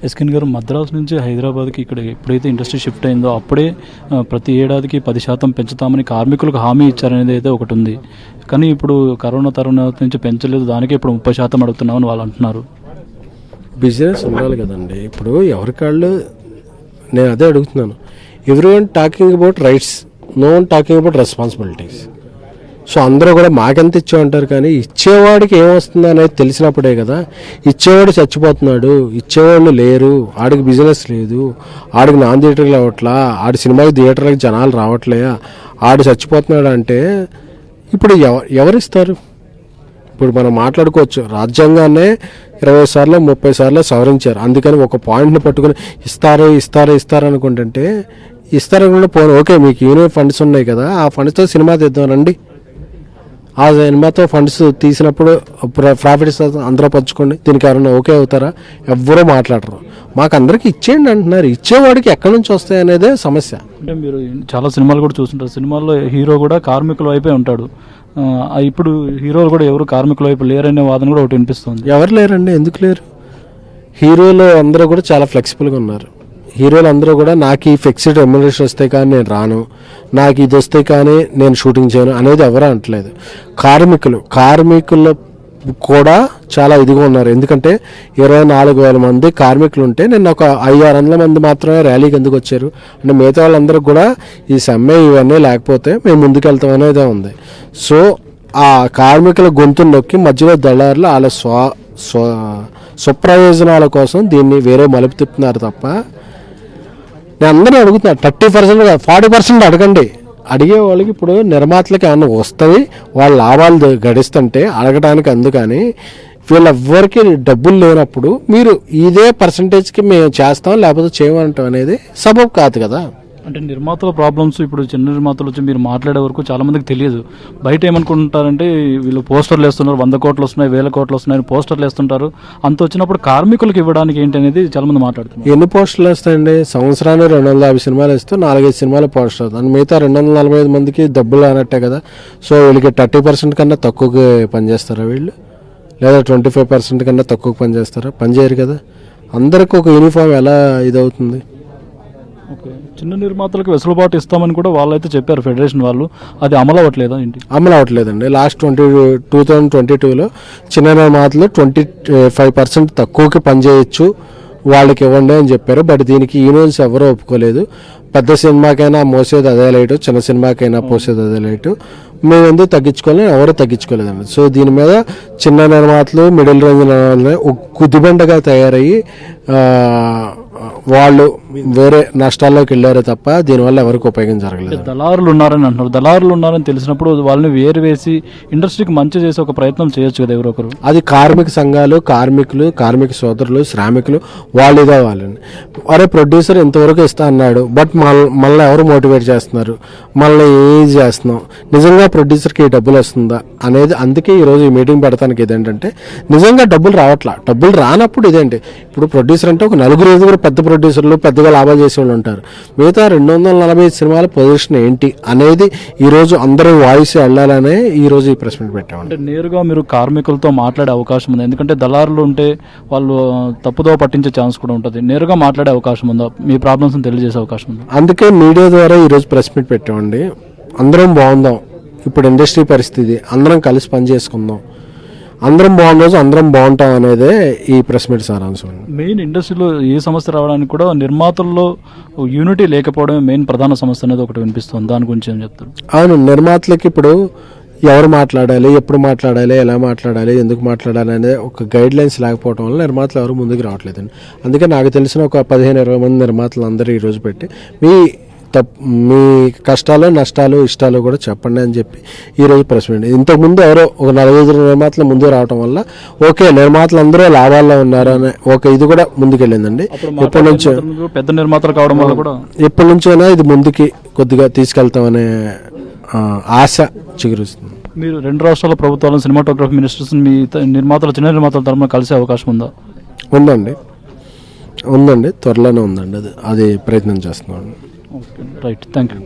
ఎస్కెన్ గారు, మద్రాసు నుంచి హైదరాబాద్కి ఇక్కడ ఎప్పుడైతే ఇండస్ట్రీ షిఫ్ట్ అయిందో అప్పుడే ప్రతి ఏడాదికి 10% పెంచుతామని కార్మికులకు హామీ ఇచ్చారనేది అయితే ఒకటి ఉంది. కానీ ఇప్పుడు కరోనా తర్వాత నుంచి పెంచలేదు, దానికే ఇప్పుడు 30% అడుగుతున్నామని వాళ్ళు అంటున్నారు. బిజినెస్ ఉండాలి కదండి. ఇప్పుడు ఎవరికాళ్ళు, నేను అదే అడుగుతున్నాను. Every one talking about rights, no one talking about responsibilities. So అందరూ కూడా మాకెంత ఇచ్చామంటారు, కానీ ఇచ్చేవాడికి ఏమొస్తుంది అనేది తెలిసినప్పుడే కదా. ఇచ్చేవాడు చచ్చిపోతున్నాడు, ఇచ్చేవాళ్ళు లేరు, ఆడికి బిజినెస్ లేదు, ఆడికి నాన్ థియేటర్లు అవ్వట్లా, ఆడి సినిమాకి థియేటర్లకు జనాలు రావట్లే, ఆడు చచ్చిపోతున్నాడు అంటే ఇప్పుడు ఎవరిస్తారు? ఇప్పుడు మనం మాట్లాడుకోవచ్చు, రాజ్యాంగాన్నే 20 సార్లు 30 సార్లు సవరించారు. అందుకని ఒక పాయింట్ని పట్టుకుని ఇస్తారు అనుకుంటుంటే ఇస్తారనుకుంటే పోను. ఓకే, మీకు యూనియన్ ఫండ్స్ ఉన్నాయి కదా, ఆ ఫండ్స్తో సినిమా తీద్దాం రండి. ఆ సినిమాతో ఫండ్స్ తీసినప్పుడు ప్రాఫిట్స్ అందరూ పంచుకోండి, దీనికి ఎవరన్నా ఓకే అవుతారా? ఎవ్వరూ మాట్లాడరు. మాకు అందరికి ఇచ్చేయండి అంటున్నారు. ఇచ్చేవాడికి ఎక్కడి నుంచి వస్తాయి అనేదే సమస్య. అంటే మీరు చాలా సినిమాలు కూడా చూస్తుంటారు, సినిమాల్లో హీరో కూడా కార్మికుల వైపే ఉంటాడు. ఇప్పుడు హీరోలు కూడా ఎవరు కార్మికుల వైపు లేరనే వాదన కూడా ఒకటి వినిపిస్తుంది. ఎవరు లేరండి, ఎందుకు లేరు? హీరోలు అందరూ కూడా చాలా ఫ్లెక్సిబుల్గా ఉన్నారు. హీరోలు అందరూ కూడా నాకు ఈ ఫిక్స్డ్ రెమ్యునరేషన్ వస్తే కానీ నేను రాను, నాకు ఇది వస్తే కానీ నేను షూటింగ్ చేయను అనేది ఎవరూ అంటలేదు. కార్మికులు కూడా చాలా ఇదిగా ఉన్నారు. ఎందుకంటే 24,000 మంది కార్మికులు ఉంటే నిన్న ఒక 500-600 మంది మాత్రమే ర్యాలీకి ఎందుకు వచ్చారు అంటే మిగతా వాళ్ళందరూ కూడా ఈ సమ్మె ఇవన్నీ లేకపోతే మేము ముందుకెళ్తాం అనేదే ఉంది. సో ఆ కార్మికుల గొంతు నొక్కి మధ్యలో దళారులు వాళ్ళ స్వప్రయోజనాల కోసం దీన్ని వేరే మలుపు తిప్పుతున్నారు తప్ప, నేను అందరూ అడుగుతున్నా 30% 40% అడగండి. అడిగే వాళ్ళకి ఇప్పుడు నిర్మాతలకి ఏమన్నా వస్తుంది, వాళ్ళ లాభాలు గడిస్తుంటే అడగడానికి. అందుకని వీళ్ళెవ్వరికి డబ్బులు లేనప్పుడు మీరు ఇదే పర్సంటేజ్కి మేము చేస్తాం లేకపోతే చేయమంటాం అనేది సబబు కాదు కదా. అంటే నిర్మాతల ప్రాబ్లమ్స్ ఇప్పుడు చిన్న నిర్మాతలు వచ్చి మీరు మాట్లాడే వరకు చాలా మందికి తెలియదు. బయట ఏమనుకుంటారంటే వీళ్ళు పోస్టర్లు వేస్తున్నారు, 100 కోట్లు వస్తున్నాయి, 1000 కోట్లు వస్తున్నాయి, పోస్టర్లు వేస్తుంటారు. అంత వచ్చినప్పుడు కార్మికులకు ఇవ్వడానికి ఏంటి అనేది చాలా మంది మాట్లాడుతున్నారు. ఎన్ని పోస్టర్లు వేస్తాయండి? సంవత్సరానికి 250 సినిమాలు వేస్తే 4-5 సినిమాలు పోస్టర్ అవుతుంది. మిగతా 245 మందికి డబ్బులు అన్నట్టే కదా. సో వీళ్ళకి 30% కన్నా తక్కువగా పనిచేస్తారా వీళ్ళు? లేదా 25% కన్నా తక్కువ పనిచేస్తారా? పనిచేయరు కదా. అందరికీ ఒక యూనిఫామ్ ఎలా ఇదవుతుంది? ఓకే, చిన్న నిర్మాతలకు వెసులుబాటు ఇస్తామని కూడా వాళ్ళైతే చెప్పారు ఫెడరేషన్ వాళ్ళు. అది అమలు అవ్వట్లేదా ఏంటి? అమలు అవ్వట్లేదండి. లాస్ట్ 2022లో చిన్న నిర్మాతలు 25% తక్కువకి పనిచేయచ్చు, వాళ్ళకి ఇవ్వండి అని చెప్పారు. బట్ దీనికి యూనియన్స్ ఎవరూ ఒప్పుకోలేదు. పెద్ద సినిమాకైనా మోసేది అదే లైటు, చిన్న సినిమాకైనా పోసేది అదే లైటు. మేము ఎందుకు తగ్గించుకోవాలని ఎవరు తగ్గించుకోలేదండి. సో దీని మీద చిన్న నిర్మాతలు, మిడిల్ రేంజ్ నిర్మాతలు కుదిబండగా తయారయ్యి వాళ్ళు వేరే నష్టాల్లోకి వెళ్ళారే తప్ప దీనివల్ల ఎవరికి ఉపయోగం జరగలేదు. దళారులు ఉన్నారని అంటున్నారు. దళారులు ఉన్నారని తెలిసినప్పుడు వాళ్ళని వేరు వేసి ఇండస్ట్రీకి మంచి చేసే ఒక ప్రయత్నం చేయొచ్చు కదా ఎవరో ఒకరు. అది కార్మిక సంఘాలు, కార్మిక సోదరులు, శ్రామికులు వాళ్ళు ఇదే వాళ్ళని. అరే ప్రొడ్యూసర్ ఇంతవరకు ఇస్తా అన్నాడు, బట్ మళ్ళీ ఎవరు మోటివేట్ చేస్తున్నారు, మళ్ళీ ఏం చేస్తున్నాం, నిజంగా ప్రొడ్యూసర్కి ఈ డబ్బులు వస్తుందా అనేది. అందుకే ఈరోజు ఈ మీటింగ్ పెడతానికి ఇదేంటంటే నిజంగా డబ్బులు రావట్లా. డబ్బులు రానప్పుడు ఇదేంటి, ఇప్పుడు ప్రొడ్యూసర్ అంటే ఒక 4-5 పెద్ద ప్రొడ్యూసర్లు పెద్దగా లాభాలు చేసే వాళ్ళు ఉంటారు. మిగతా 245 సినిమాల పొజిషన్ ఏంటి అనేది ఈరోజు అందరూ వాయిస్ వెళ్ళాలనే ఈరోజు ఈ ప్రెస్ మీట్ పెట్టాము. అంటే నేరుగా మీరు కార్మికులతో మాట్లాడే అవకాశం ఉంది, ఎందుకంటే దళారులు ఉంటే వాళ్ళు తప్పుదో పట్టించే ఛాన్స్ కూడా ఉంటుంది. నేరుగా మాట్లాడే అవకాశం ఉందా? మీ ప్రాబ్లమ్స్ తెలియజేసే అవకాశం ఉందా? అందుకే మీడియా ద్వారా ఈరోజు ప్రెస్ మీట్ పెట్టామండి. అందరం బాగుందాం, ఇప్పుడు ఇండస్ట్రీ పరిస్థితి, అందరం కలిసి పని చేసుకుందాం, అందరం బాగున్న రోజు అందరం బాగుంటాం అనేదే ఈ ప్రెస్ మీట్ సారాంశం. మెయిన్ ఇండస్ట్రీలో ఏ సమస్య రావడానికి కూడా నిర్మాతల్లో యూనిటీ లేకపోవడమే మెయిన్ ప్రధాన సమస్య అనేది ఒకటి వినిపిస్తుంది. దాని గురించి ఏం చెప్తారు? అవును, నిర్మాతలకి ఇప్పుడు ఎవరు మాట్లాడాలి, ఎప్పుడు మాట్లాడాలి, ఎలా మాట్లాడాలి, ఎందుకు మాట్లాడాలి అనేది ఒక గైడ్ లైన్స్ లేకపోవడం వల్ల నిర్మాతలు ఎవరు ముందుకు రావట్లేదండి. అందుకే నాకు తెలిసిన ఒక 15-20 మంది నిర్మాతలు అందరూ ఈరోజు పెట్టి మీ కష్టాలు, నష్టాలు, ఇష్టాలు కూడా చెప్పండి అని చెప్పి ఈరోజు ప్రెస్ మీట్. ఇంతకుముందు ఎవరో ఒక 45 నిర్మాతలు ముందు రావడం వల్ల ఓకే నిర్మాతలు అందరూ లాభాల్లో ఉన్నారు అనే ఒక ఇది కూడా ముందుకెళ్ళిందండి. ఎప్పటి నుంచో పెద్ద నిర్మాతలు కావడం వల్ల కూడా ఎప్పటి నుంచైనా ఇది ముందుకి కొద్దిగా తీసుకెళ్తామనే ఆశ చిగురుస్తుంది. మీరు 2 రాష్ట్రాల ప్రభుత్వాలను, సినిమాటోగ్రఫీ మినిస్టర్స్ మీ నిర్మాతలు, చిన్న నిర్మాతల తరఫున కలిసే అవకాశం ఉందా? ఉందండి, త్వరలోనే ఉందండి. అది ప్రయత్నం చేస్తున్నాం. Right, thank you.